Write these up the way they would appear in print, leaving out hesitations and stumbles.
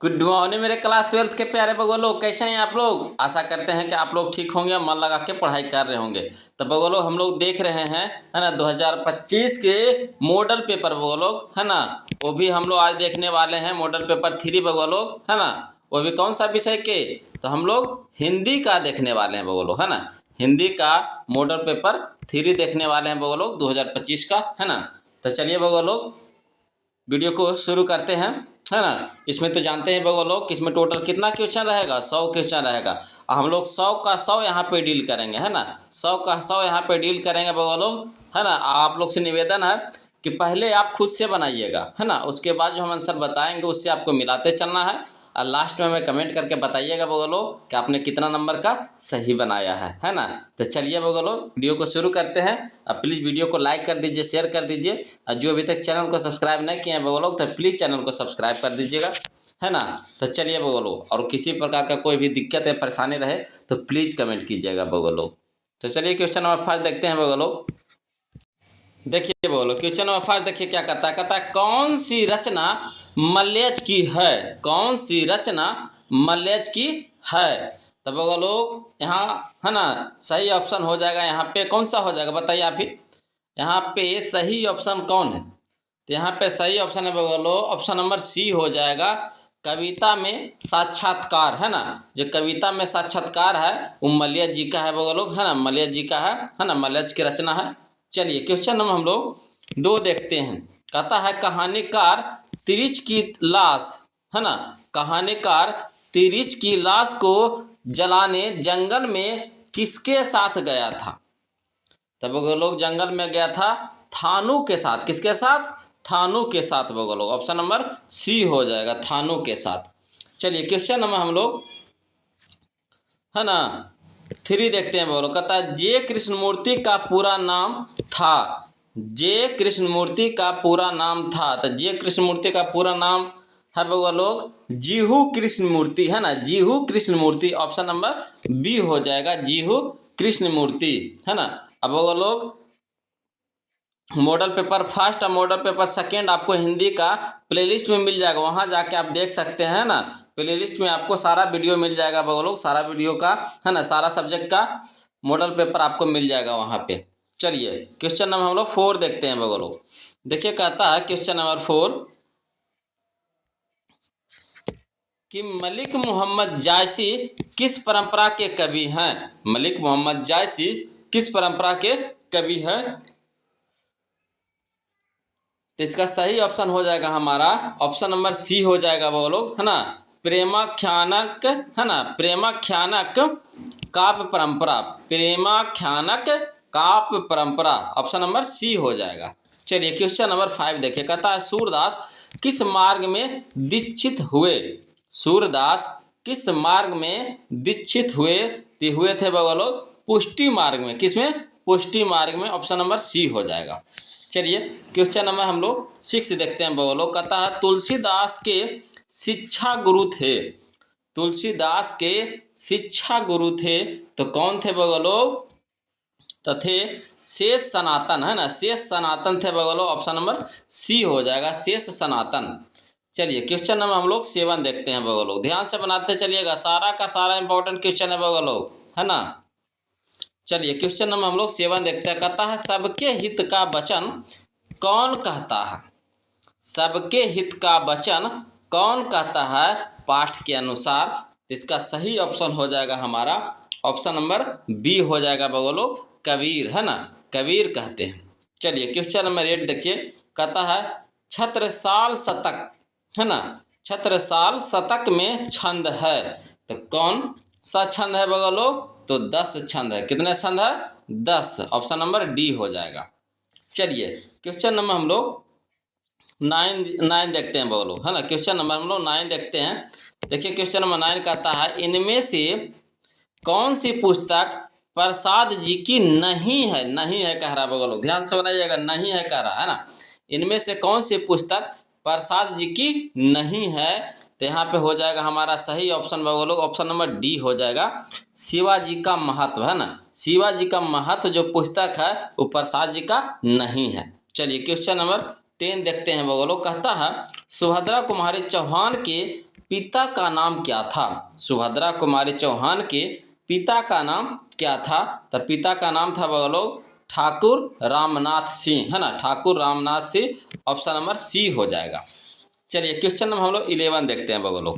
Good morning मेरे class 12th के प्यारे बगोलो, कैसे हैं आप लोग। आशा करते हैं कि आप लोग ठीक होंगे, मन लगा के पढ़ाई कर रहे होंगे। तो बगोलो हम लोग देख रहे हैं है ना 2025 के मॉडल पेपर बगोलो है ना, वो भी हम लोग आज देखने वाले हैं। मॉडल पेपर 3 बगोलो है ना, वो भी कौन सा विषय के, तो हम लोग हिंदी का देखने वाले हैं बगोलो है ना। हिंदी का मॉडल पेपर 3 देखने वाले हैं बगोलो 2025 का है ना। तो चलिए बगोलो वीडियो को शुरू करते हैं है ना। इसमें तो जानते हैं बगो लोग कि इसमें टोटल कितना क्वेश्चन रहेगा, 100 क्वेश्चन रहेगा। हम लोग 100 का 100 यहाँ पे डील करेंगे है ना, 100 का 100 यहाँ पे डील करेंगे बगो लोग है ना। आप लोग से निवेदन है कि पहले आप खुद से बनाइएगा है ना, उसके बाद जो हम आंसर बताएंगे उससे आपको मिलाते चलना है। और लास्ट में हमें कमेंट करके बताइएगा बगलो कि आपने कितना नंबर का सही बनाया है ना। तो चलिए बगलो वीडियो को शुरू करते हैं। अब प्लीज़ वीडियो को लाइक कर दीजिए, शेयर कर दीजिए, और जो अभी तक चैनल को सब्सक्राइब नहीं किए हैं बगलो तो प्लीज़ चैनल को सब्सक्राइब कर दीजिएगा है ना। तो चलिए बगलो, और किसी प्रकार का कोई भी दिक्कत या परेशानी रहे तो प्लीज़ कमेंट कीजिएगा बगलो। तो चलिए क्वेश्चन नंबर 5 देखते हैं बगलो। देखिए बोलो क्वेश्चन नंबर 5 देखिए क्या कहता है कौन सी रचना मल्यज की है, कौन सी रचना मल्यज की है। तो बोलो यहाँ है ना सही ऑप्शन हो जाएगा, यहाँ पे कौन सा हो जाएगा बताइए आप ही। यहाँ पे सही ऑप्शन कौन है, तो यहाँ पे सही ऑप्शन है बोलो ऑप्शन नंबर सी हो जाएगा। कविता में साक्षात्कार है ना, जो कविता में साक्षात्कार है वो मल्यज जी का है बोलो है ना, मल्यज जी का है ना, मल्यज की रचना है। चलिए क्वेश्चन नंबर हम लोग 2 देखते हैं। कहता है कहानीकार तिरिच की लाश है ना, कहानीकार तिरिच की लाश को जलाने जंगल में किसके साथ गया था। तब वो लोग जंगल में गया था थानू के साथ, किसके साथ, थानू के साथ वो लोग। ऑप्शन नंबर सी हो जाएगा, थानू के साथ। चलिए क्वेश्चन नंबर हम लोग है ना 3 देखते हैं बोलो। कहता है जे कृष्णमूर्ति का पूरा नाम था, जे कृष्णमूर्ति का पूरा नाम था। तो जे कृष्णमूर्ति का पूरा नाम है बउआ लोग जीहू कृष्णमूर्ति है ना, जीहू कृष्णमूर्ति। ऑप्शन नंबर बी हो जाएगा, जीहू कृष्णमूर्ति है ना। अब बउआ लोग मॉडल पेपर फर्स्ट और मॉडल पेपर सेकेंड आपको हिंदी का प्लेलिस्ट में मिल जाएगा, वहाँ जाके आप देख सकते हैं ना। प्लेलिस्ट में आपको सारा वीडियो मिल जाएगा बगलों, सारा वीडियो का है ना, सारा सब्जेक्ट का मॉडल पेपर आपको मिल जाएगा वहाँ पे। चलिए क्वेश्चन नंबर हम लोग 4 देखते हैं बगलों। देखिए कहता है क्वेश्चन नंबर 4 कि मलिक मोहम्मद जायसी किस परंपरा के कवि हैं। मलिक मोहम्मद जायसी किस परंपरा के कवि हैं। तो इसका सही ऑप्शन हो जाएगा हमारा ऑप्शन नंबर सी हो जाएगा वो लोग है ना, प्रेमाख्यानक है ना, प्रेमाख्यानक काव्य परंपरा, प्रेमाख्यानक काव्य परंपरा। ऑप्शन नंबर सी हो जाएगा। चलिए क्वेश्चन नंबर 5 देखिए। कहता है सूरदास किस मार्ग में दीक्षित हुए, सूरदास किस मार्ग में दीक्षित हुए थे बगलो पुष्टि मार्ग में, किसमें, पुष्टि मार्ग में। ऑप्शन नंबर सी हो जाएगा। चलिए क्वेश्चन नंबर हम लोग 6 देखते हैं बगलो। कहता है तुलसीदास के शिक्षा गुरु थे, तुलसीदास के शिक्षा गुरु थे तो कौन थे बगलो, तो थे शेष सनातन है ना, शेष सनातन थे बगलो। ऑप्शन नंबर सी हो जाएगा, शेष सनातन। चलिए क्वेश्चन नंबर हम लोग 7 देखते हैं बगलो, ध्यान से बनाते चलिएगा, सारा का सारा इंपॉर्टेंट क्वेश्चन है बगलो है ना। चलिए क्वेश्चन नंबर हम लोग 7 देखते हैं। कहता है सबके हित का वचन कौन कहता है, सबके हित का वचन कौन कहता है पाठ के अनुसार। इसका सही ऑप्शन हो जाएगा हमारा ऑप्शन नंबर बी हो जाएगा बगलो, कबीर है ना, कबीर कहते हैं। चलिए क्वेश्चन नंबर 8 देखिए। कहता है छत्रसाल शतक है ना, छत्रसाल शतक में छंद है तो कौन सा छंद है बगलो, तो 10 छंद है। कितने छंद है, 10। ऑप्शन नंबर डी हो जाएगा। चलिए क्वेश्चन नंबर हम लोग 9 देखते हैं बगलो है ना, क्वेश्चन नंबर हम लोग 9 देखते हैं। देखिए क्वेश्चन नंबर 9 कहता है इनमें से कौन सी पुस्तक प्रसाद जी की नहीं है, नहीं है कह रहा बगलो, ध्यान से बनाइएगा, नहीं है कह रहा है ना। इनमें से कौन सी पुस्तक प्रसाद जी की नहीं है, तो यहाँ पे हो जाएगा हमारा सही ऑप्शन बगलो, ऑप्शन नंबर डी हो जाएगा, शिवाजी का महत्व है ना। शिवाजी का महत्व जो पुस्तक है वो प्रसाद जी का नहीं है। चलिए क्वेश्चन नंबर 10 देखते हैं बगलो। कहता है सुभद्रा कुमारी चौहान के पिता का नाम क्या था? सुभद्रा कुमारी चौहान के पिता का नाम क्या था? तो पिता का नाम था बगलो ठाकुर रामनाथ सिंह, है ना, Thakur Ramnath Singh. Option number C हो जाएगा। चलिए क्वेश्चन नंबर हम लोग 11 देखते हैं बगलो।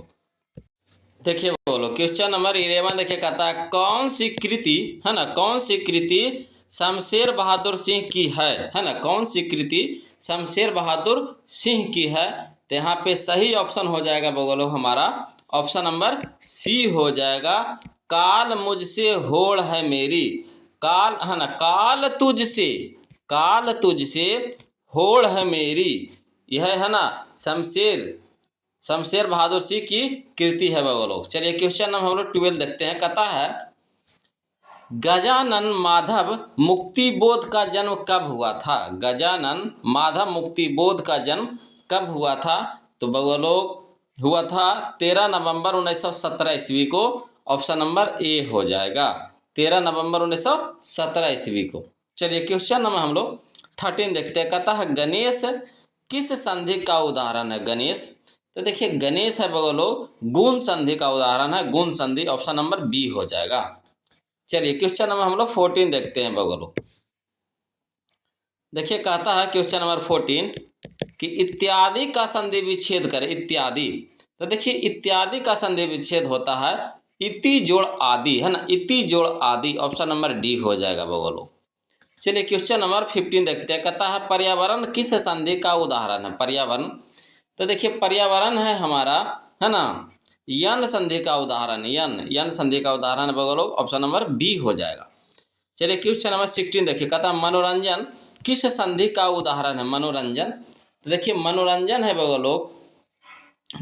देखिए बोलो क्वेश्चन नंबर 11 देखिए, कहता है कौन सी कृति, है ना, कौन सी कृति शमशेर बहादुर सिंह की है ना, कौन सी कृति शमशेर बहादुर सिंह की है? तो यहाँ पे सही ऑप्शन हो जाएगा बोलो हमारा ऑप्शन नंबर सी हो जाएगा। काल मुझसे होड़ है मेरी, काल, है ना, काल तुझसे होड़ है मेरी, यह है ना शमशेर बहादुर सिंह की कृति है बगलो। चलिए क्वेश्चन नंबर हम लोग 12 देखते हैं। कहता है गजानन माधव मुक्तिबोध का जन्म कब हुआ था? गजानन माधव मुक्तिबोध का जन्म कब हुआ था? तो बगलो हुआ था 13 नवंबर 1917 ईस्वी को। ऑप्शन नंबर ए हो जाएगा, 13 नवंबर 1917 ईस्वी को। चलिए क्वेश्चन नंबर हम लोग 13 देखते हैं। कहता है गणेश किस संधि का उदाहरण है? गणेश, तो देखिए गणेश है बगलो गुण संधि का उदाहरण है, गुण संधि। ऑप्शन नंबर बी हो जाएगा। चलिए क्वेश्चन नंबर हम लोग 14 देखते हैं बगलो। देखिए कहता है क्वेश्चन नंबर 14 कि इत्यादि का संधि विच्छेद करें। इत्यादि, तो देखिए इत्यादि का संधि विच्छेद होता है इति जोड़ आदि, है ना, इति जोड़ आदि। ऑप्शन नंबर डी हो जाएगा बगलो। चलिए क्वेश्चन नंबर 15 देखते हैं। कहता है पर्यावरण किस संधि का उदाहरण है? पर्यावरण, तो देखिए पर्यावरण है हमारा, है ना, यन संधि का उदाहरण, यन संधि का उदाहरण बगलो। ऑप्शन नंबर बी हो जाएगा। चलिए क्वेश्चन नंबर 16 देखिए। कहता है मनोरंजन किस संधि का उदाहरण है? मनोरंजन, तो देखिए मनोरंजन है बगलो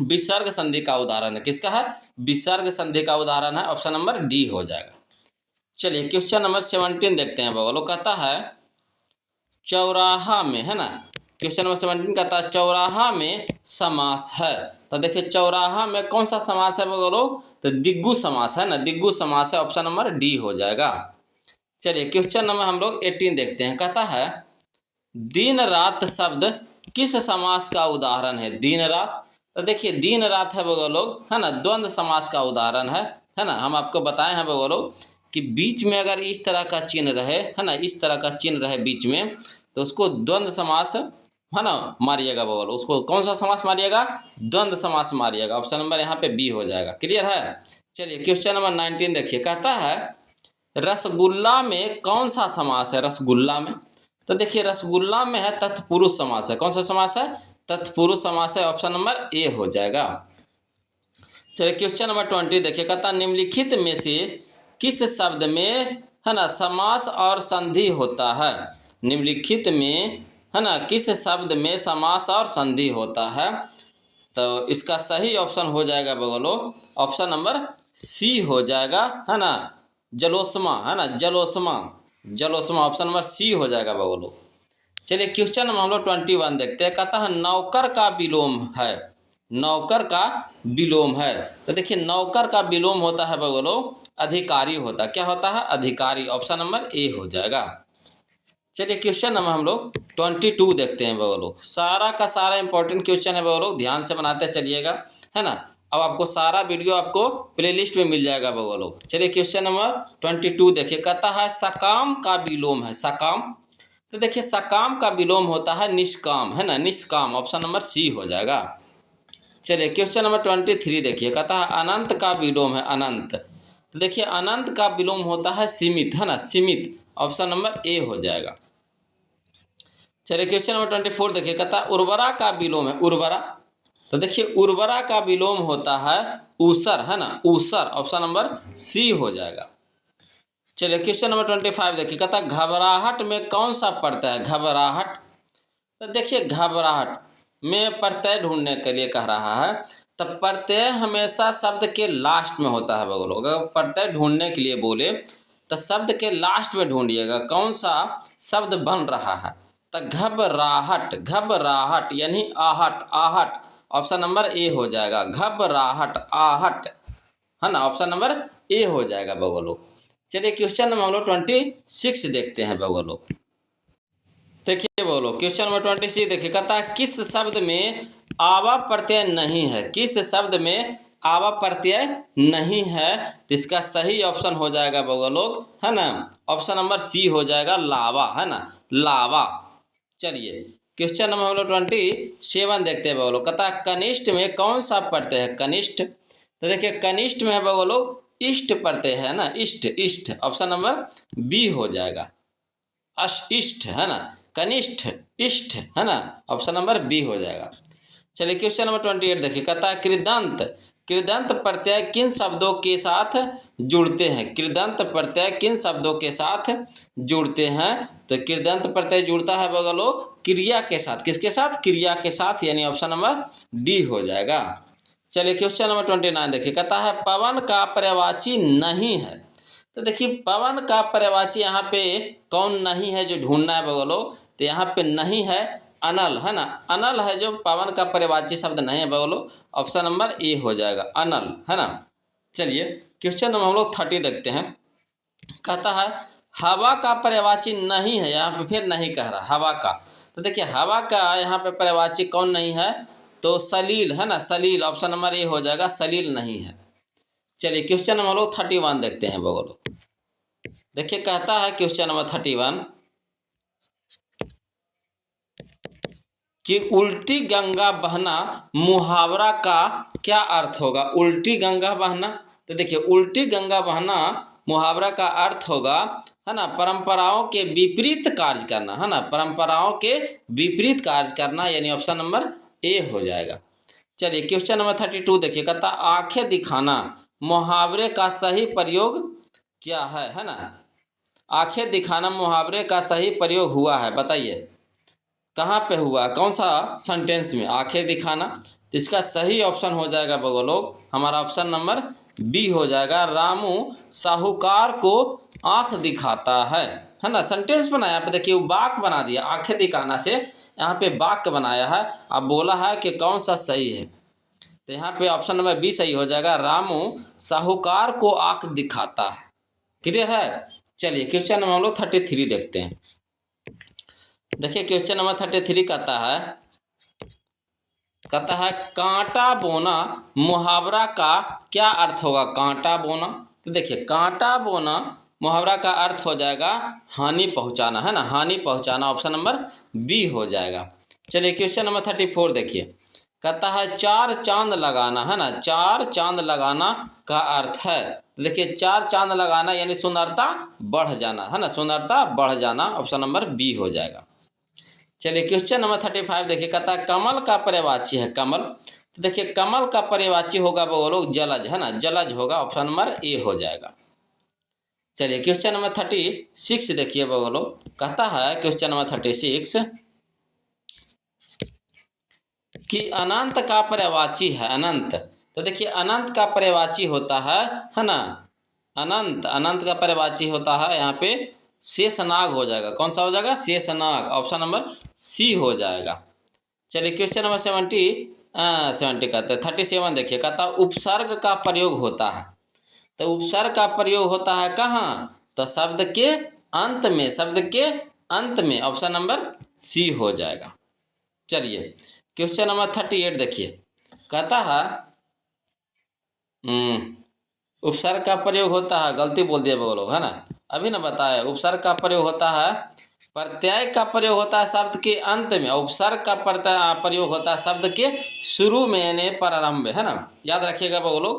विसर्ग संधि का उदाहरण है। किसका है? विसर्ग संधि का उदाहरण है। ऑप्शन नंबर डी हो जाएगा। चलिए क्वेश्चन नंबर 17 देखते हैं बगलो। कहता है चौराहा में, है ना, क्वेश्चन नंबर 17 कहता है चौराहा में समास है। तो देखिए चौराहा में कौन सा समास है बगलो? तो दिग्गु समास है ना, दिग्गु समास है। ऑप्शन नंबर डी हो जाएगा। चलिए क्वेश्चन नंबर हम लोग 18 देखते हैं। कहता है दिन रात शब्द किस समास का उदाहरण है? दिन रात, तो देखिए दिन रात है बगलो, है ना, द्वंद्व समास का उदाहरण है ना। हम आपको बताए हैं बगलो कि बीच में अगर इस तरह का चिन्ह रहे, है ना, इस तरह का चिन्ह रहे बीच में, तो उसको द्वंद्व समास, है ना, मारिएगा बगलो। उसको कौन सा समास मारिएगा? द्वंद्व समास मारिएगा। ऑप्शन नंबर यहाँ पे बी हो जाएगा। क्लियर है? चलिए क्वेश्चन नंबर 19 देखिए। कहता है रसगुल्ला में कौन सा समास है? रसगुल्ला में, तो देखिए रसगुल्ला में है तत्पुरुष समास है। कौन सा समास है? तत्पुरुष समास है। ऑप्शन नंबर ए हो जाएगा। चलिए क्वेश्चन नंबर 20 देखिए। कहता निम्नलिखित में से किस शब्द में, है ना, समास और संधि होता है? निम्नलिखित में, है ना, किस शब्द में समास और संधि होता है? तो इसका सही ऑप्शन हो जाएगा बगलो ऑप्शन नंबर सी हो जाएगा, है ना, जलोष्मा, है ना, जलोष्मा, जलोष्मा। ऑप्शन नंबर सी हो जाएगा बगलो। चलिए क्वेश्चन नंबर हम लोग 21 देखते हैं। कहता है नौकर का विलोम है। नौकर का विलोम है, तो देखिए नौकर का विलोम होता है बगलो अधिकारी होता है। क्या होता है? अधिकारी। ऑप्शन नंबर ए हो जाएगा। चलिए क्वेश्चन नंबर हम लोग 22 देखते हैं बगलो। सारा का सारा इंपॉर्टेंट क्वेश्चन है बगलो, ध्यान से बनाते चलिएगा, है ना। अब आपको सारा वीडियो आपको प्लेलिस्ट में मिल जाएगा बगलो। चलिए क्वेश्चन नंबर 22 देखिए। कहता है सकाम का विलोम है। सकाम, तो देखिए सकाम का विलोम होता है निष्काम, है ना, निष्काम। ऑप्शन नंबर सी हो जाएगा। चलिए क्वेश्चन नंबर 23 देखिए। कहता है अनंत का विलोम है। अनंत, तो देखिए अनंत का विलोम होता है सीमित, है ना, सीमित। ऑप्शन नंबर ए हो जाएगा। चलिए क्वेश्चन नंबर 24 देखिए। कहता है उर्वरा का विलोम है। उर्वरा, तो देखिए उर्वरा का विलोम होता है ऊसर, है ना, ऊसर। ऑप्शन नंबर सी हो जाएगा। चलिए क्वेश्चन नंबर 25 देखिए। कहता है घबराहट में कौन सा पड़ता है? घबराहट, तो देखिए घबराहट में प्रत्यय ढूंढने के लिए कह रहा है। तो प्रत्यय हमेशा शब्द के लास्ट में होता है बगलो। अगर प्रत्यय ढूंढने के लिए बोले तो शब्द के लास्ट में ढूंढिएगा कौन सा शब्द बन रहा है। तो घबराहट, घबराहट यानी आहट, आहट। ऑप्शन नंबर ए हो जाएगा। घबराहट, आहट, है ना। ऑप्शन नंबर ए हो जाएगा बगलो। चलिए क्वेश्चन नंबर हम लोग 26 देखते हैं बगलो। देखिए बोलो क्वेश्चन नंबर 26 देखिए। कहता है किस शब्द में आवा प्रत्यय नहीं है, किस शब्द में आवा प्रत्यय नहीं है, तो इसका सही ऑप्शन हो जाएगा बगो लोग, है ना, ऑप्शन नंबर सी हो जाएगा, लावा, है ना, लावा। चलिए क्वेश्चन नंबर हम लोग 27 देखते हैं बगो लोग। कहता है कनिष्ठ में कौन सा प्रत्यय है, कनिष्ठ, तो देखिए कनिष्ठ में है बगो लोग इष्ट प्रत्यय है ना, इष्ट, इष्ट, ऑप्शन नंबर बी हो जाएगा, इष्ट, है ना, कनिष्ठ इष्ट, है ना, ऑप्शन नंबर बी हो जाएगा। चलिए क्वेश्चन नंबर 28 देखिए। कहता है कृदंत, कृदंत प्रत्यय किन शब्दों के साथ जुड़ते हैं, कृदंत प्रत्यय किन शब्दों के साथ जुड़ते हैं, तो कृदंत प्रत्यय जुड़ता है बगलो क्रिया के साथ, किसके साथ, क्रिया के साथ, यानी ऑप्शन नंबर डी हो जाएगा। चलिए क्वेश्चन नंबर 29 देखिए। कहता है पवन का पर्यायवाची नहीं है, तो देखिए पवन का पर्यायवाची यहाँ पे कौन नहीं है जो ढूंढना है बगलो, तो यहाँ पे नहीं है अनल, है ना, अनल है जो पवन का पर्यायवाची शब्द नहीं है बगलो, ऑप्शन नंबर ए हो जाएगा, अनल, है ना। चलिए क्वेश्चन नंबर हम लोग 30 देखते हैं। कहता है हवा का पर्यायवाची नहीं है, यहाँ पे फिर नहीं कह रहा हवा का, तो देखिए हवा का यहाँ पे पर्यायवाची कौन नहीं है, तो सलील, है ना, सलील, ऑप्शन नंबर ए हो जाएगा, सलील नहीं है। चलिए क्वेश्चन नंबर हम लोग 31 देखते हैं बगलो। देखिए कहता है क्वेश्चन नंबर 31 कि उल्टी गंगा बहना मुहावरा का क्या अर्थ होगा, उल्टी गंगा बहना, तो देखिए उल्टी गंगा बहना मुहावरा का अर्थ होगा, है ना, परंपराओं के विपरीत कार्य करना, है ना, परंपराओं के विपरीत कार्य करना, यानी ऑप्शन नंबर ए हो जाएगा। चलिए क्वेश्चन नंबर 32 देखिए। कहता आंखें दिखाना मुहावरे का सही प्रयोग क्या है ना, आंखें दिखाना मुहावरे का सही प्रयोग हुआ है, बताइए कहाँ पे हुआ, कौन सा सेंटेंस में, आंखें दिखाना, तो इसका सही ऑप्शन हो जाएगा बगो लोग हमारा ऑप्शन नंबर बी हो जाएगा, रामू साहूकार को आंख दिखाता है ना, सेंटेंस बनाया पे देखिए वाक्य बना दिया, आंखें दिखाना से यहाँ पे वाक्य बनाया है, अब बोला है कि कौन सा सही है, तो यहाँ पे ऑप्शन नंबर बी सही हो जाएगा, रामू साहूकार को आंख दिखाता है। क्लियर है। चलिए क्वेश्चन नंबर हम लोग 33 देखते हैं। देखिए क्वेश्चन नंबर 33 कहता है कांटा बोना मुहावरा का क्या अर्थ होगा, कांटा बोना, तो देखिए कांटा बोना मुहावरा का अर्थ हो जाएगा हानि पहुंचाना, है ना, हानि पहुंचाना, ऑप्शन नंबर बी हो जाएगा। चलिए क्वेश्चन नंबर 34 देखिए। कहता है चार चांद लगाना, है ना, चार चांद लगाना का अर्थ है, देखिए चार चांद लगाना यानी सुंदरता बढ़ जाना, है ना, सुंदरता बढ़ जाना, ऑप्शन नंबर बी हो जाएगा। चलिए क्वेश्चन नंबर 35 देखिए। कहता है कमल का पर्यायवाची है, कमल, तो देखिए कमल का पर्यायवाची होगा बोलो जलज, है ना, जलज होगा, ऑप्शन नंबर ए हो जाएगा। चलिए क्वेश्चन नंबर 36 देखिए बोलो। कहता है क्वेश्चन नंबर 36 कि अनंत का पर्यायवाची है, अनंत, तो देखिए अनंत का पर्यायवाची होता है ना, अनंत, अनंत का पर्यायवाची होता है यहाँ पे शेषनाग हो जाएगा, कौन सा हो जाएगा, शेषनाग, ऑप्शन नंबर सी हो जाएगा। चलिए क्वेश्चन नंबर 70 कहते हैं 37 देखिए। कहता उपसर्ग का प्रयोग होता है, तो उपसर्ग का प्रयोग होता है कहाँ, तो शब्द के अंत में, शब्द के अंत में, ऑप्शन नंबर सी हो जाएगा। चलिए क्वेश्चन नंबर 38 देखिए। कहता है उपसर्ग का प्रयोग होता है, गलती बोल दिया बोलो, है ना, अभी ना बताया, उपसर्ग का प्रयोग होता है, प्रत्यय का प्रयोग होता है शब्द के अंत में, उपसर्ग का प्रयोग होता है शब्द के शुरू में यानी प्रारंभ, है ना, याद रखिएगा बोलो,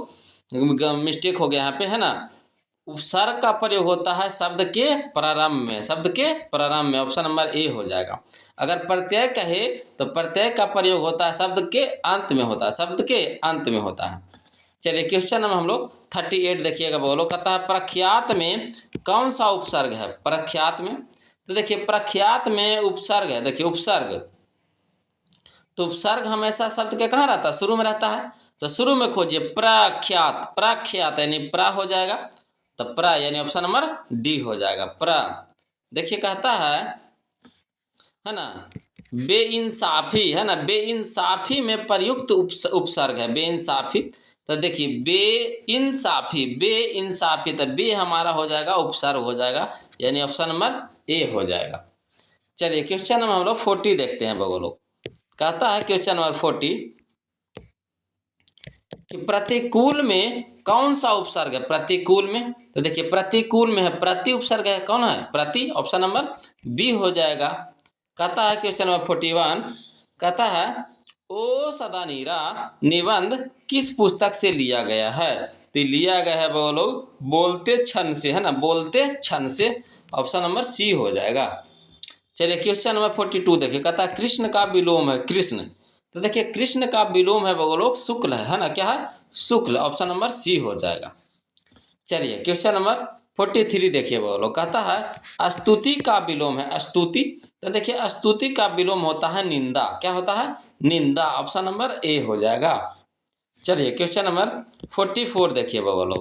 मिस्टेक हो गया यहाँ पे, है ना, उपसर्ग का प्रयोग होता है शब्द के प्रारंभ में, शब्द के प्रारंभ में, ऑप्शन नंबर ए हो जाएगा। अगर प्रत्यय कहे तो प्रत्यय का प्रयोग होता है शब्द के अंत में होता है, शब्द के अंत में होता है। चलिए क्वेश्चन नंबर हम लोग 38 देखिएगा बोलो। कहता है प्रख्यात में कौन सा उपसर्ग है, प्रख्यात में, तो देखिए प्रख्यात में उपसर्ग है, देखिए उपसर्ग, तो उपसर्ग हमेशा शब्द के कहाँ रहता है, शुरू में रहता है, तो शुरू में खोजिए प्रख्यात, प्रख्यात यानी प्रा हो जाएगा, तो प्रा यानी ऑप्शन नंबर डी हो जाएगा, प्रा। देखिए कहता है ना बेइंसाफी, है ना, बेइंसाफी में प्रयुक्त उपसर्ग है, बेइंसाफी, तो देखिए बेइंसाफी, बेइंसाफी, तो बे हमारा हो जाएगा उपसर्ग हो जाएगा, यानी ऑप्शन नंबर ए हो जाएगा। चलिए क्वेश्चन नंबर हम लोग 40 देखते हैं बगो लोग। कहता है क्वेश्चन नंबर 40 कि प्रतिकूल में कौन सा उपसर्ग है। प्रतिकूल में, तो देखिए प्रतिकूल में है प्रति उपसर्ग है, कौन है प्रति, ऑप्शन नंबर बी हो जाएगा। कहता है क्वेश्चन नंबर 41, कहता है ओ सदानीरा निबंध किस पुस्तक से लिया गया है। तो लिया गया है बोलो बोलते क्षण से, है ना, बोलते क्षण से, ऑप्शन नंबर सी हो जाएगा। चलिए क्वेश्चन नंबर 42 देखिए, कहता है कृष्ण का विलोम है कृष्ण। तो देखिए कृष्ण का विलोम है बोलो शुक्ल है ना, क्या है शुक्ल, ऑप्शन नंबर सी हो जाएगा। चलिए क्वेश्चन नंबर 43 देखिए बोलो, कहता है स्तुति का विलोम है स्तुति। तो देखिए स्तुति का विलोम होता है निंदा, क्या होता है निंदा, ऑप्शन नंबर ए हो जाएगा। चलिए क्वेश्चन नंबर 44 देखिए बोलो,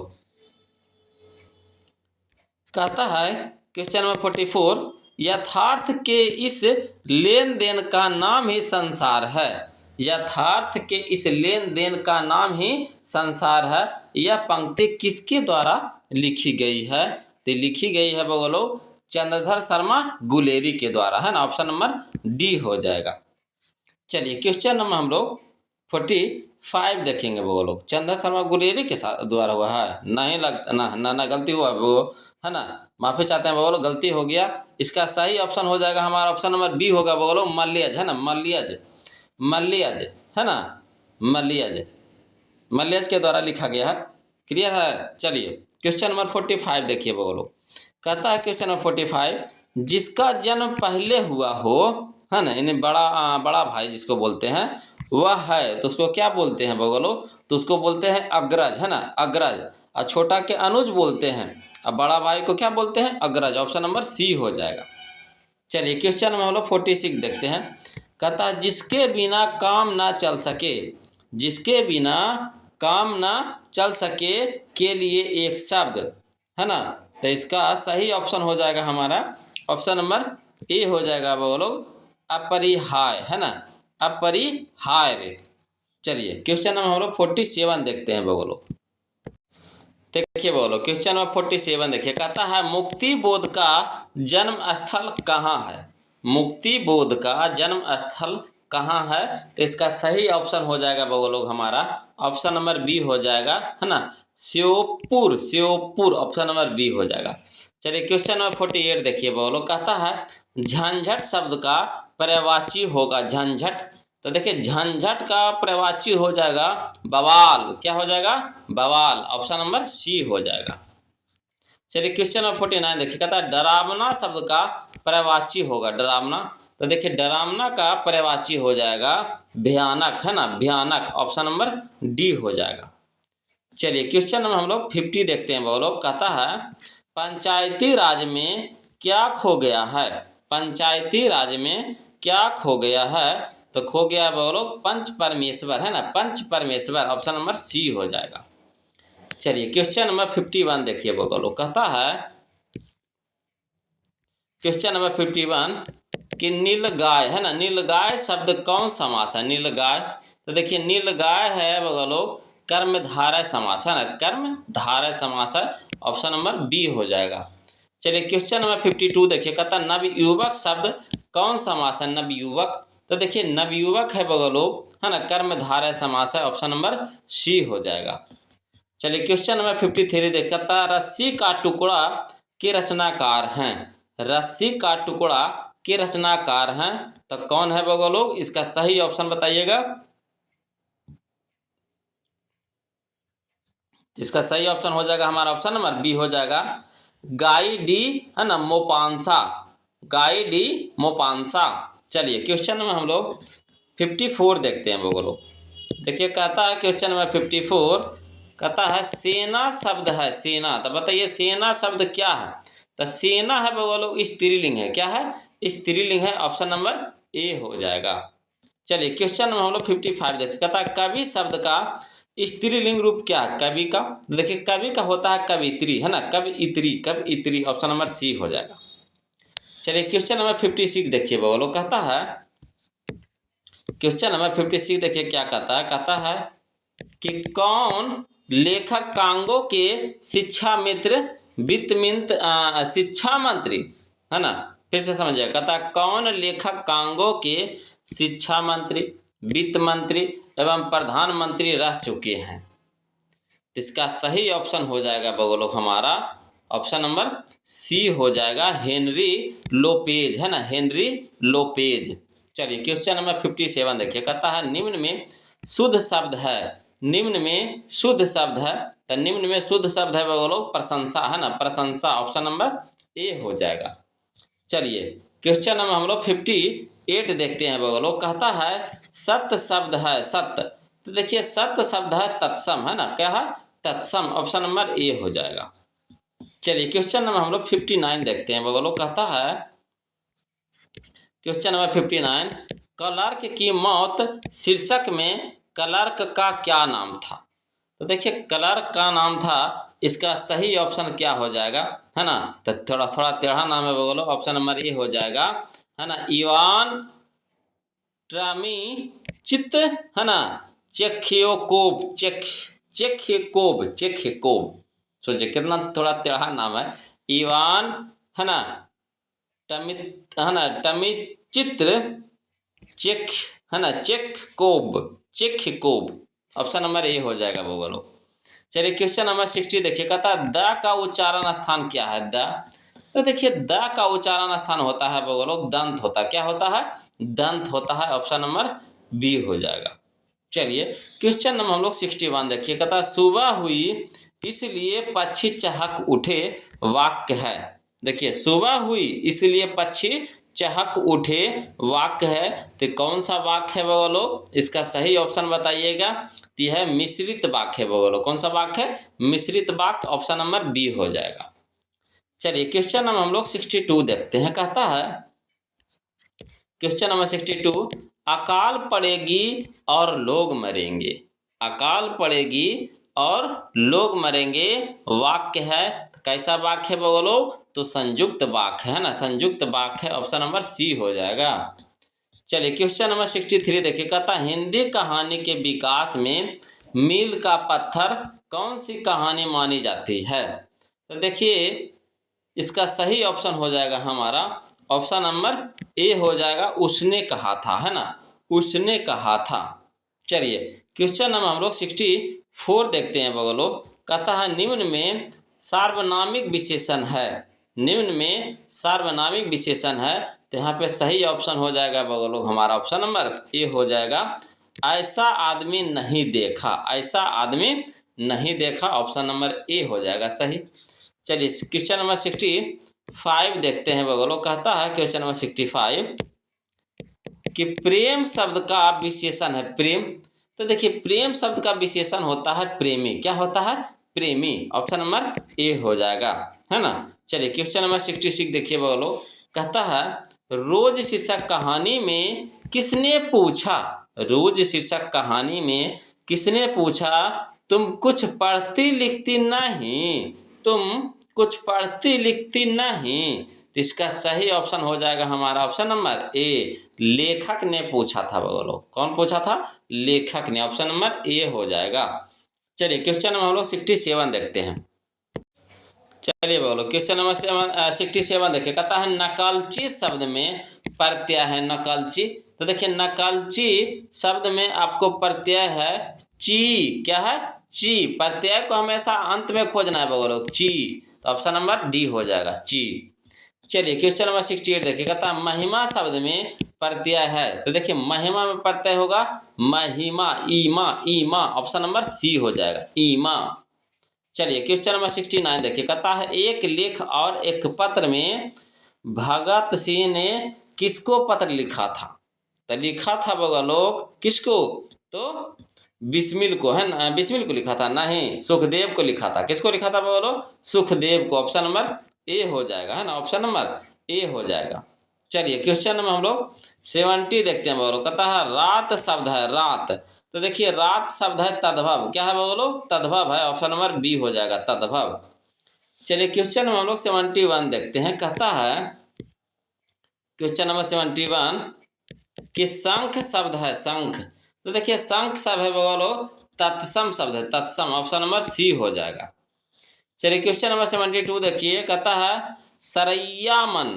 कहता है क्वेश्चन नंबर 44 यथार्थ के इस लेन देन का नाम ही संसार है। यथार्थ के इस लेन देन का नाम ही संसार है। यह पंक्ति किसके द्वारा लिखी गई है। तो लिखी गई है बोलो चंद्रधर शर्मा गुलेरी के द्वारा, है ना, ऑप्शन नंबर डी हो जाएगा। चलिए क्वेश्चन नंबर हम लोग 45 देखेंगे बोलो, चंद्रधर शर्मा गुलेरी के साथ द्वारा हुआ है, नहीं लगता ना गलती हुआ वो, है ना, माफी चाहते हैं बोलो गलती हो गया। इसका सही ऑप्शन हो जाएगा हमारा ऑप्शन नंबर बी होगा बोलो मल्यज, है ना, मल्यज, मल्यज, है ना, मल्यज, मल्यज के द्वारा लिखा गया है। क्लियर है। चलिए क्वेश्चन नंबर 45 देखिए बोलो, कहता है क्वेश्चन नंबर 45 जिसका जन्म पहले हुआ हो, है ना, इन्हें बड़ा भाई जिसको बोलते हैं वह है, तो उसको क्या बोलते हैं बोलो, तो उसको बोलते हैं अग्रज, है ना, अग्रज। और छोटा के अनुज बोलते हैं, और बड़ा भाई को क्या बोलते हैं अग्रज, ऑप्शन नंबर सी हो जाएगा। चलिए क्वेश्चन नंबर हम लोग 46 देखते हैं, कहता है जिसके बिना काम ना चल सके, जिसके बिना काम ना चल सके के लिए एक शब्द, है ना, तो इसका सही ऑप्शन हो जाएगा हमारा ऑप्शन नंबर ए हो जाएगा बोलो अपरिहार्य, है ना, अपरिहार्य। चलिए क्वेश्चन नंबर हम लोग 47 देखते हैं बोलो, देखिए बोलो क्वेश्चन नंबर 47 देखिए, कहता है मुक्ति बोध का जन्म स्थल कहाँ है। मुक्ति बोध का जन्म स्थल कहाँ है, तो इसका सही ऑप्शन हो जाएगा बोलो हमारा ऑप्शन नंबर बी हो जाएगा, है ना, Sheopur, Sheopur, option number B हो जाएगा। चलिए क्वेश्चन नंबर 48 देखिए बोलो, कहता है झंझट शब्द का पर्यायवाची होगा झंझट। तो देखिए झंझट का पर्यायवाची हो जाएगा बवाल, क्या हो जाएगा बवाल, ऑप्शन नंबर सी हो जाएगा। चलिए क्वेश्चन नंबर 49 देखिए, कहता है डरावना शब्द का पर्यायवाची होगा डरावना। तो देखिए डरावना का पर्यायवाची हो जाएगा भयानक, है ना, भयानक, ऑप्शन नंबर डी हो जाएगा। चलिए क्वेश्चन नंबर हम लोग 50 देखते हैं बोलो, कहता है पंचायती राज में क्या खो गया है। पंचायती राज में क्या खो गया है, तो खो गया बोलो पंच परमेश्वर, है ना, पंच परमेश्वर, ऑप्शन नंबर सी हो जाएगा। चलिए क्वेश्चन नंबर 51 देखिए बोलो, कहता है क्वेश्चन नंबर 51 कि नीलगाय, है ना, नीलगाय शब्द कौन समास है। नीलगाय, तो देखिए नीलगाय है बोलो कर्मधारय समास, है ना, कर्मधारय समास है, ऑप्शन नंबर बी हो जाएगा। चलिए क्वेश्चन नंबर 52 देखिए, कहता नवयुवक शब्द कौन समास है। नवयुवक, तो देखिए नवयुवक है बोलो, है ना, कर्मधारय समास है, ऑप्शन नंबर सी हो जाएगा। चलिए क्वेश्चन नंबर 53 देखिए, कहता रस्सी का टुकड़ा के रचनाकार हैं। रस्सी का टुकड़ा के रचनाकार हैं, तो कौन है बोलो, इसका सही ऑप्शन बताइएगा। इसका सही ऑप्शन हो जाएगा हमारा ऑप्शन नंबर बी हो जाएगा गाई डी, है ना, मोपांसा, गाई डी मोपांसा। चलिए क्वेश्चन नंबर हम लोग 54 देखते हैं बोलो, देखिए कहता है क्वेश्चन नंबर 54 कहता है सेना शब्द है सेना। तो बताइए सेना शब्द क्या है, तो सेना है बोलो स्त्रीलिंग है, क्या है स्त्रीलिंग है, ऑप्शन नंबर ए हो जाएगा। चलिए क्वेश्चन नंबर हम लोग 55 देखिए, कहता है कवि शब्द का स्त्रीलिंग रूप क्या है। कवि का, देखिए कवि का होता है कवित्री, है ना, कवित्री, कवित्री, ऑप्शन नंबर सी हो जाएगा। चलिए क्वेश्चन नंबर 56 देखिए बोलो, कहता है क्वेश्चन नंबर 56 देखिए क्या कहता है कि कौन लेखक कांगो के शिक्षा मित्र वित्त शिक्षा मंत्री, है ना, फिर से समझिए, कहता कौन लेखक कांगो के शिक्षा मंत्री, वित्त मंत्री एवं प्रधानमंत्री रह चुके हैं। तो इसका सही ऑप्शन हो जाएगा बगलों हमारा ऑप्शन नंबर सी हो जाएगा, हेनरी लोपेज, है ना, हेनरी लोपेज। चलिए क्वेश्चन नंबर 57 देखिए, कहता है निम्न में शुद्ध शब्द है, निम्न में शुद्ध शब्द है। तो निम्न में शुद्ध शब्द है बगलों प्रशंसा, है ना, प्रशंसा, ऑप्शन नंबर ए हो जाएगा। चलिए क्वेश्चन नंबर हम लोग 58 देखते हैं बगलों, कहता है सत्य शब्द है, सत्य। तो देखिए सत्य शब्द है तत्सम, है ना, क्या है, तत्सम, ऑप्शन नंबर ए हो जाएगा। चलिए क्वेश्चन नंबर हम लोग 59 देखते हैं बगलों, कहता है क्वेश्चन नंबर 59, क्लर्क की मौत शीर्षक में क्लर्क का क्या नाम था। तो देखिए क्लर्क का नाम था, इसका सही ऑप्शन क्या हो जाएगा, है ना, तो थोड़ा थोड़ा टेढ़ा नाम है बगलों, ऑप्शन नंबर ए हो जाएगा, है ना, इवान ट्रामीचित, है ना, चेख्योकोव, चेख्योकोव। सोचिए कितना थोड़ा टेढ़ा नाम है, इवान, है ना, टमित, है ना, टमिचित्र चेक, है ना, चेख्योकोव, ऑप्शन नंबर ए हो जाएगा बगलों। चलिए क्वेश्चन नंबर 60 देखिए, कहता है द का उच्चारण स्थान क्या है, द। तो देखिए द का उच्चारण स्थान होता है बगलों दंत होता है, क्या होता है, दंत होता है, ऑप्शन नंबर बी हो जाएगा। चलिए क्वेश्चन नंबर हम लोग 61 देखिए, कहता है सुबह हुई इसलिए पक्षी चहक उठे, वाक्य है। देखिए सुबह हुई इसलिए पक्षी चहक उठे, वाक्य है। तो कौन सा वाक्य है बगलों, इसका सही ऑप्शन बताइएगा। तो यह है मिश्रित वाक्य है बगलों, कौन सा वाक्य है, मिश्रित वाक्य, ऑप्शन नंबर बी हो जाएगा। चलिए क्वेश्चन नंबर हम लोग 62 देखते हैं, कहता है क्वेश्चन नंबर 62, अकाल पड़ेगी और लोग मरेंगे, अकाल पड़ेगी और लोग मरेंगे, वाक्य है। कैसा वाक्य है बगलों, तो संयुक्त वाक्य है ना, संयुक्त वाक्य है, ऑप्शन नंबर सी हो जाएगा। चलिए क्वेश्चन नंबर 63 देखिए, कहता हिंदी कहानी के विकास में मील का पत्थर कौन सी कहानी मानी जाती है। तो देखिए इसका सही ऑप्शन हो जाएगा हमारा ऑप्शन नंबर ए हो जाएगा, उसने कहा था, है ना, उसने कहा था। चलिए क्वेश्चन नंबर हम लोग 64 देखते हैं बगलों, कहता है निम्न में सार्वनामिक विशेषण है, निम्न में सार्वनामिक विशेषण है। तो यहाँ पे सही ऑप्शन हो जाएगा बगलों हमारा ऑप्शन नंबर ए हो जाएगा, ऐसा आदमी नहीं देखा, ऐसा आदमी नहीं देखा, ऑप्शन नंबर ए हो जाएगा सही। चलिए क्वेश्चन नंबर 65 देखते हैं बगलों, कहता है क्वेश्चन नंबर 65 कि प्रेम शब्द का विशेषण है, प्रेम। तो देखिए प्रेम शब्द का विशेषण होता है प्रेमी, क्या होता है, प्रेमी, ऑप्शन नंबर ए हो जाएगा, है ना। चलिए क्वेश्चन नंबर 66 देखिए बगलों, कहता है रोज शीर्षक कहानी में किसने पूछा, रोज शीर्षक कहानी में किसने पूछा तुम कुछ पढ़ती लिखती नहीं, तुम कुछ पढ़ती लिखती नहीं। तो इसका सही ऑप्शन हो जाएगा हमारा ऑप्शन नंबर ए, लेखक ने पूछा था बगलों, कौन पूछा था, लेखक ने, ऑप्शन नंबर ए हो जाएगा। चलिए क्वेश्चन नंबर हम लोग 67 देखते हैं। चलिए बगलों क्वेश्चन नंबर 67 देखिए, कहता है नकलची शब्द में प्रत्यय है, नकलची। तो देखिए नकलची शब्द में आपको प्रत्यय है ची, क्या है, ची, प्रत्यय को हमेशा अंत में खोजना है बगलों, ची, तो ऑप्शन नंबर डी हो जाएगा, ची। चलिए क्वेश्चन नंबर 68 देखिए, कहता है महिमा शब्द में प्रत्यय है। तो देखिए महिमा में प्रत्यय होगा महिमा, ईमा, ईमा, ऑप्शन नंबर सी हो जाएगा, ईमा। चलिए क्वेश्चन नंबर 69 देखिए, कहता है एक लेख और एक पत्र में भगत सिंह ने किसको पत्र लिखा था। तो लिखा था बगलों किसको, तो बिस्मिल को, है ना, बिस्मिल को लिखा था, नहीं सुखदेव को लिखा था, किसको लिखा था बगलों, सुखदेव को, ऑप्शन नंबर ए हो जाएगा, है ना, ऑप्शन नंबर ए हो जाएगा। चलिए क्वेश्चन नंबर हम लोग 70 देखते हैं बगलों, कहता है रात शब्द है, रात। तो देखिए रात शब्द है तद्भव, क्या है बगलों, तद्भव है, ऑप्शन नंबर बी हो जाएगा, तद्भव। चलिए क्वेश्चन नंबर हम लोग 71 देखते हैं, कहता है क्वेश्चन नंबर 71 कि शंख शब्द है, शंख। तो देखिए शंख शब्द है बगलों तत्सम शब्द है, तत्सम, ऑप्शन नंबर सी हो जाएगा। चलिए क्वेश्चन नंबर 72 देखिए, कहता है सरैया मन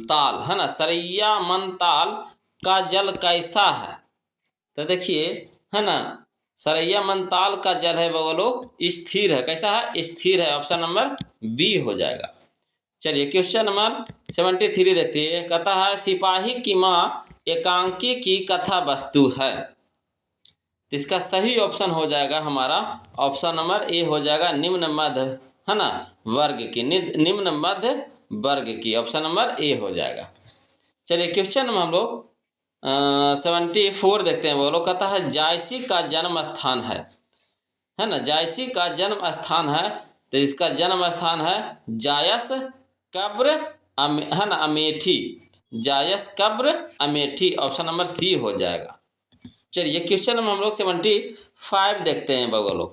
ताल, है ना, सरैया मन ताल का जल कैसा है? तो देखिए, है ना, सरैया मंताल का जल है बगलो स्थिर है। कैसा है? स्थिर है। ऑप्शन नंबर बी हो जाएगा। चलिए क्वेश्चन नंबर 73 देखते हैं। कहता है सिपाही की माँ एकांकी की कथा वस्तु है। तो इसका सही ऑप्शन हो जाएगा हमारा ऑप्शन नंबर ए हो जाएगा, निम्न मध्य, है ना, वर्ग की, निम्न मध्य वर्ग की। ऑप्शन नंबर ए हो जाएगा। चलिए क्वेश्चन में हम लोग 74 देखते हैं। वो लोग कहता है जायसी का जन्म स्थान है ना, जायसी का जन्म स्थान है। तो इसका जन्म स्थान है जायस कब्र है ना, अमेठी। जायस कब्र अमेठी। ऑप्शन नंबर सी हो जाएगा। चलिए क्वेश्चन नंबर हम लोग 75 देखते हैं बगलो।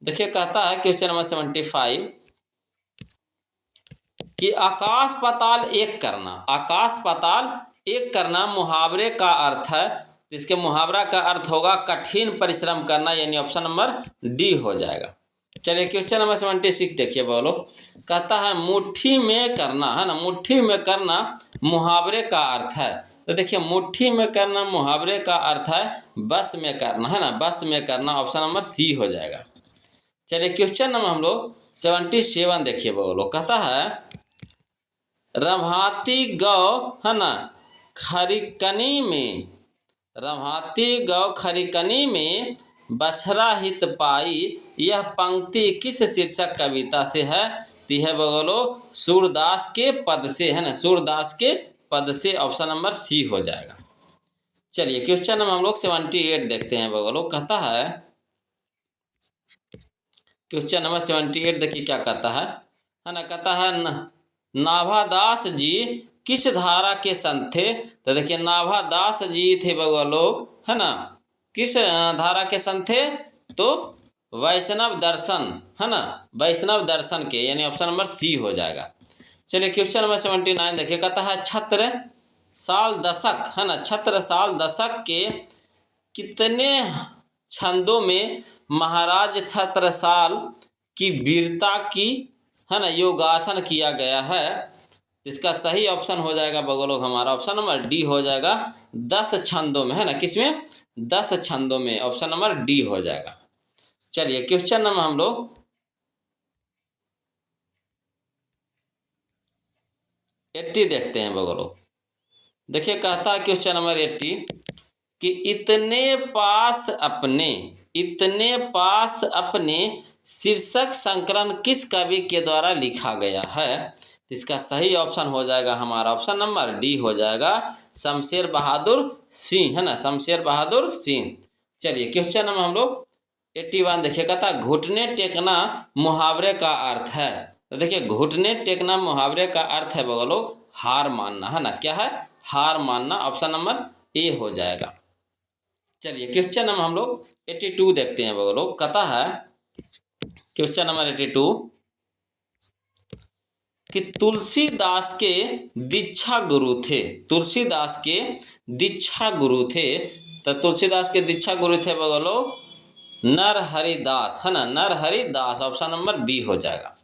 देखिए कहता है क्वेश्चन नंबर 75 कि आकाश पाताल एक करना। आकाश पाताल एक करना मुहावरे का अर्थ है। तो इसके मुहावरा का अर्थ होगा कठिन परिश्रम करना, यानी ऑप्शन नंबर डी हो जाएगा। चलिए क्वेश्चन नंबर 76 देखिए बोलो। कहता है मुट्ठी में करना, है ना, मुट्ठी में करना मुहावरे का अर्थ है। तो देखिए मुट्ठी में करना मुहावरे का अर्थ है बस में करना, है ना, बस में करना। ऑप्शन नंबर सी हो जाएगा। चलिए क्वेश्चन नंबर हम लोग 77 देखिए बोलो। कहता है रम्हाती गौ, है ना, खरिकनी में, रम्हाती गौ खरिकनी में बछरा हित पाई। यह पंक्ति किस शीर्षक कविता से है? तो है बगलो सूरदास के पद से, है ना, सूरदास के पद से। ऑप्शन नंबर सी हो जाएगा। चलिए क्वेश्चन नंबर हम लोग 78 देखते हैं बगलो। कहता है क्वेश्चन नंबर 78 देखिए क्या कहता है ना, कहता है नाभादास जी किस धारा के संत थे? तो देखिए नाभादास जी थे बगलो, है ना, किस धारा के संत थे? तो वैष्णव दर्शन, है ना, वैष्णव दर्शन के, यानी ऑप्शन नंबर सी हो जाएगा। चलिए क्वेश्चन नंबर 79 देखिए। कहता है छत्र साल दशक, है ना, छत्र साल दशक के कितने छंदों में महाराज छत्रसाल की वीरता की, है ना, योगासन किया गया है? इसका सही ऑप्शन हो जाएगा बगलों हमारा ऑप्शन नंबर डी हो जाएगा। 10 छंदों में, है ना, किसमें? 10 छंदों में। ऑप्शन नंबर डी हो जाएगा। चलिए क्वेश्चन नंबर हम लोग 80 देखते हैं बगलों। देखिए कहता है क्वेश्चन नंबर 80 कि इतने पास अपने, इतने पास अपने शीर्षक संकलन किस कवि के द्वारा लिखा गया है? इसका सही ऑप्शन हो जाएगा हमारा ऑप्शन नंबर डी हो जाएगा, शमशेर बहादुर सिंह, है ना, शमशेर बहादुर सिंह। चलिए क्वेश्चन नंबर हम लोग 81 देखिए। कहता घुटने टेकना मुहावरे का अर्थ है। तो देखिए घुटने टेकना मुहावरे का अर्थ है बगलो हार मानना, है ना, क्या है? हार मानना। ऑप्शन नंबर ए हो जाएगा। चलिए क्वेश्चन नंबर हम लोग 82 देखते हैं बगलो। कहता है क्वेश्चन नंबर 82 कि तुलसीदास के दीक्षा गुरु थे। तुलसीदास के दीक्षा गुरु थे। तो तुलसीदास के दीक्षा गुरु थे बगलो नरहरिदास, है ना, नरहरिदास। ऑप्शन नंबर बी हो जाएगा।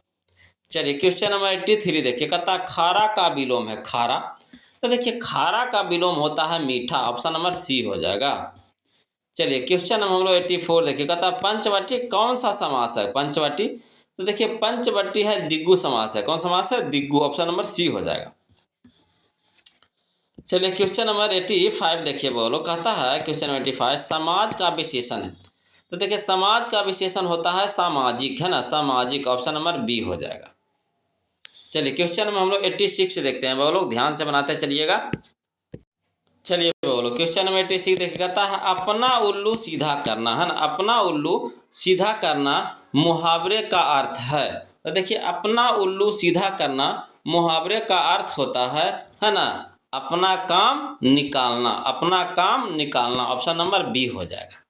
चलिए क्वेश्चन नंबर 83 देखिए। कहता खारा का विलोम है खारा। तो देखिए खारा का विलोम होता है मीठा। ऑप्शन नंबर सी हो जाएगा। चलिए क्वेश्चन नंबर हम लोग 84 देखिए। कहता पंचवटी कौन सा समास है? पंचवटी, तो देखिए पंचवटी है दिग्गु समास है। कौन समास है? दिग्गु। ऑप्शन नंबर सी हो जाएगा। चलिए क्वेश्चन नंबर 85 देखिए बोलो। कहता है क्वेश्चन नंबर 85 समाज का विशेषण है। तो देखिए समाज का विशेषण होता है सामाजिक, है ना, सामाजिक। ऑप्शन नंबर बी हो जाएगा। चलिए क्वेश्चन में हम लोग 86 देखते हैं बोलो, ध्यान से बनाते चलिएगा। चलिए बोलो क्वेश्चन नंबर 86 देखिए। कहता है अपना उल्लू सीधा करना, है ना, अपना उल्लू सीधा करना मुहावरे का अर्थ है। तो देखिए अपना उल्लू सीधा करना मुहावरे का अर्थ होता है ना, अपना काम निकालना, अपना काम निकालना। ऑप्शन नंबर बी हो जाएगा।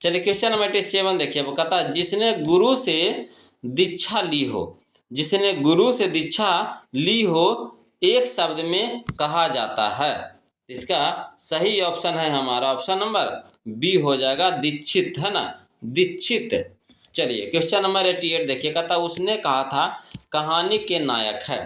चलिए क्वेश्चन नंबर 87 देखिए। वो कहता है जिसने गुरु से दीक्षा ली हो, जिसने गुरु से दीक्षा ली हो एक शब्द में कहा जाता है। इसका सही ऑप्शन है हमारा ऑप्शन नंबर बी हो जाएगा, दीक्षित, है ना, दीक्षित। चलिए क्वेश्चन नंबर 88 देखिए। कहता उसने कहा था कहानी के नायक है।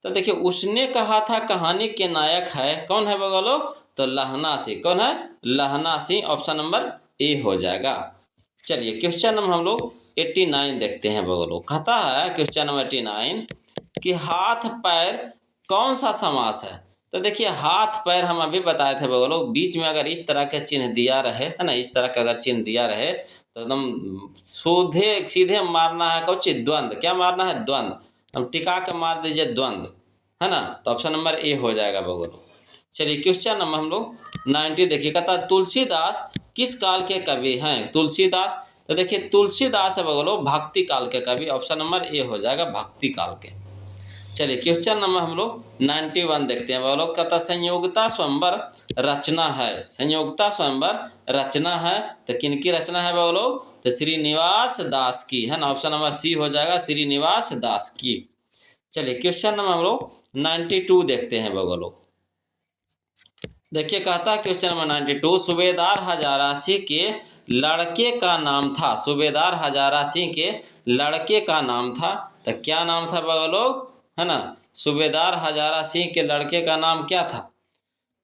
तो देखिए उसने कहा था कहानी के नायक है, कौन है बगलो? तो लहना सी, कौन है? लहना सी, ऑप्शन नंबर ए हो जाएगा। चलिए क्वेश्चन नंबर हम लोग 89 देखते हैं बगलो। कहता है क्वेश्चन नंबर 89 कि हाथ पैर कौन सा समास है? तो देखिए हाथ पैर हम अभी बताए थे बगलो, बीच में अगर इस तरह के चिन्ह दिया रहे, है ना, इस तरह का अगर चिन्ह दिया रहे तो एकदम सीधे मारना है कौन चीज? द्वंद्व। क्या मारना है? द्वंद्व। हम टिका के मार दीजिए द्वंद्व, है ना, तो ऑप्शन नंबर ए हो जाएगा बगलो। चलिए क्वेश्चन नंबर हम लोग 90 देखिए। कहता है तुलसीदास किस काल के कवि हैं? तुलसीदास, तो देखिए तुलसीदास है बगलो भक्ति काल के कवि, ऑप्शन नंबर ए हो जाएगा भक्ति काल के। चलिए क्वेश्चन नंबर हम लोग 91 देखते हैं बगलो। कहता संयोगता स्वयंवर रचना है, संयोगता स्वयंवर रचना है, तो किनकी रचना है बगलो? तो श्रीनिवास दास की, है ना, ऑप्शन नंबर सी हो जाएगा श्रीनिवास दास की। चलिए क्वेश्चन नंबर हम लोग 92 देखते हैं बगलो। देखिए कहता क्वेश्चन नंबर 92 सूबेदार हजारा सिंह के लड़के का नाम था, सूबेदार हजारा सिंह के लड़के का नाम था, तो क्या नाम था बगलो? है ना, सूबेदार हजारा सिंह के लड़के का नाम क्या था?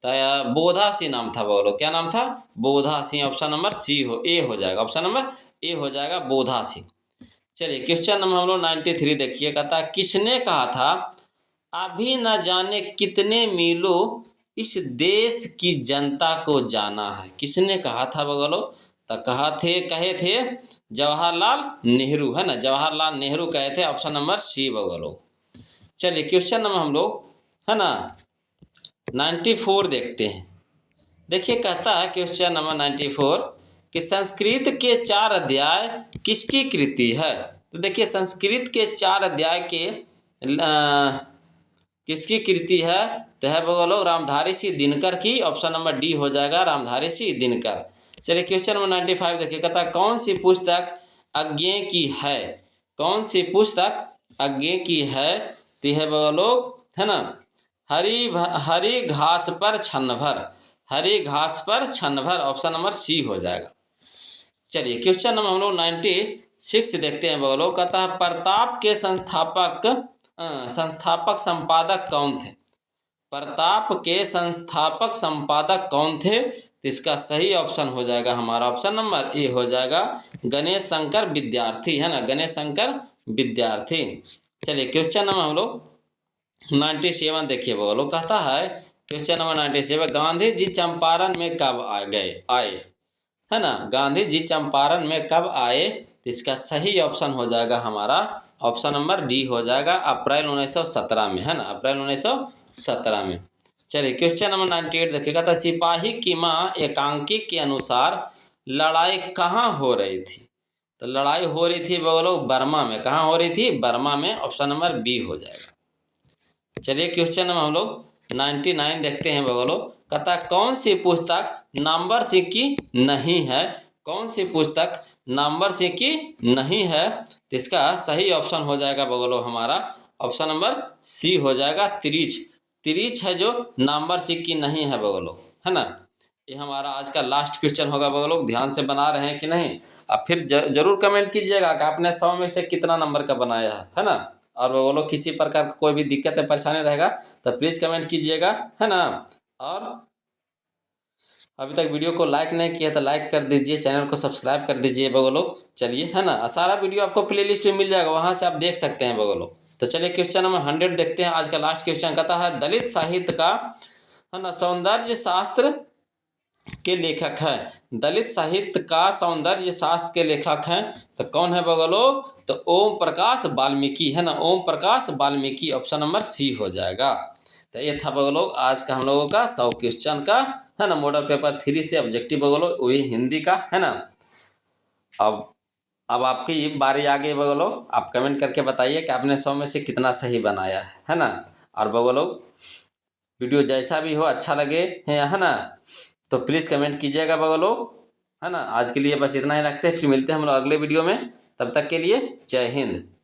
तो बोधा सिंह नाम था बगलो। क्या नाम था? बोधा सिंह, ऑप्शन नंबर सी हो, ए हो जाएगा, ऑप्शन नंबर ए हो जाएगा बोधा सिंह। चलिए क्वेश्चन नंबर हम लोग 93 देखिए। कहता किसने कहा था अभी न जाने कितने मीलों इस देश की जनता को जाना है? किसने कहा था बगलो? तो कहे थे जवाहरलाल नेहरू, है ना, जवाहरलाल नेहरू कहे थे, ऑप्शन नंबर सी बगलो। चलिए क्वेश्चन नंबर हम लोग, है ना, 94 देखते हैं। देखिए कहता है क्वेश्चन नंबर 94 कि संस्कृत के 4 अध्याय किसकी कृति है? तो देखिए संस्कृत के 4 अध्याय के किसकी कृति है? तो है बगलो रामधारी सिंह दिनकर की, ऑप्शन नंबर डी हो जाएगा रामधारी सिंह दिनकर। चलिए क्वेश्चन नंबर 95 देखिए। कहता कौन सी पुस्तक अज्ञेय की है? कौन सी पुस्तक अज्ञेय की है? तो है बगलो, है ना, हरी घास पर छन्न भर, हरी घास पर छन्न भर, ऑप्शन नंबर सी हो जाएगा। चलिए क्वेश्चन नंबर हम लोग 96 देखते हैं बगलो। कहता है प्रताप के संस्थापक संपादक कौन थे? प्रताप के संस्थापक संपादक कौन थे? तो इसका सही ऑप्शन हो जाएगा हमारा ऑप्शन नंबर ए हो जाएगा गणेश शंकर विद्यार्थी, है ना, गणेश शंकर विद्यार्थी। चलिए क्वेश्चन नंबर हम लोग 97 देखिए बगलो। कहता है क्वेश्चन नंबर 97 गांधी जी चंपारण में कब आए, है ना, गांधी जी चंपारण में कब आए? तो इसका सही ऑप्शन हो जाएगा हमारा ऑप्शन नंबर डी हो जाएगा अप्रैल 1917 में, है ना, अप्रैल 1917 में। चलिए क्वेश्चन नंबर 98 देखिएगा। तो सिपाही की माँ एकांकी के अनुसार लड़ाई कहाँ हो रही थी? तो लड़ाई हो रही थी बगलो बर्मा में। कहाँ हो रही थी? बर्मा में, ऑप्शन नंबर बी हो जाएगा। चलिए क्वेश्चन नंबर हम लोग 99 देखते हैं बगलो। कहता कौन सी पुस्तक नंबर सिंह की नहीं है? कौन सी पुस्तक नंबर सिंह की नहीं है? तो इसका सही ऑप्शन हो जाएगा बगलो हमारा ऑप्शन नंबर सी हो जाएगा तिरीच है जो नंबर सिंह की नहीं है बगलो, है ना। ये हमारा आज का लास्ट क्वेश्चन होगा बगलो, ध्यान से बना रहे हैं कि नहीं? अब फिर जरूर कमेंट कीजिएगा कि आपने 100 में से कितना नंबर का बनाया है ना। और बगलो किसी प्रकार का कोई भी दिक्कत या परेशानी रहेगा तो प्लीज़ कमेंट कीजिएगा, है ना। और अभी तक वीडियो को लाइक नहीं किया तो लाइक कर दीजिए, चैनल को सब्सक्राइब कर दीजिए बगलो। चलिए, है ना, सारा वीडियो आपको प्लेलिस्ट में मिल जाएगा, वहाँ से आप देख सकते हैं बगलो। तो चलिए क्वेश्चन नंबर 100 देखते हैं। आज का लास्ट क्वेश्चन कहता है दलित साहित्य का, है ना, सौंदर्य शास्त्र के लेखक हैं। दलित साहित्य का सौंदर्य शास्त्र के लेखक हैं तो कौन है बगलो? तो ओम प्रकाश वाल्मीकि, है ना, Om Prakash Valmiki, option number C हो जाएगा। तो ये था बगलो आज का हम लोगों का 100 क्वेश्चन का, है ना, मॉडल पेपर 3 से ऑब्जेक्टिव बगलो वही हिंदी का, है ना। अब आपकी ये बारी आ गई बगलो, आप कमेंट करके बताइए कि आपने 100 में से कितना सही बनाया है ना। और बगलो वीडियो जैसा भी हो अच्छा लगे है ना, तो प्लीज़ कमेंट कीजिएगा बगलो, है ना। आज के लिए बस इतना ही रखते हैं, फिर मिलते हैं हम लोग अगले वीडियो में। तब तक के लिए जय हिंद।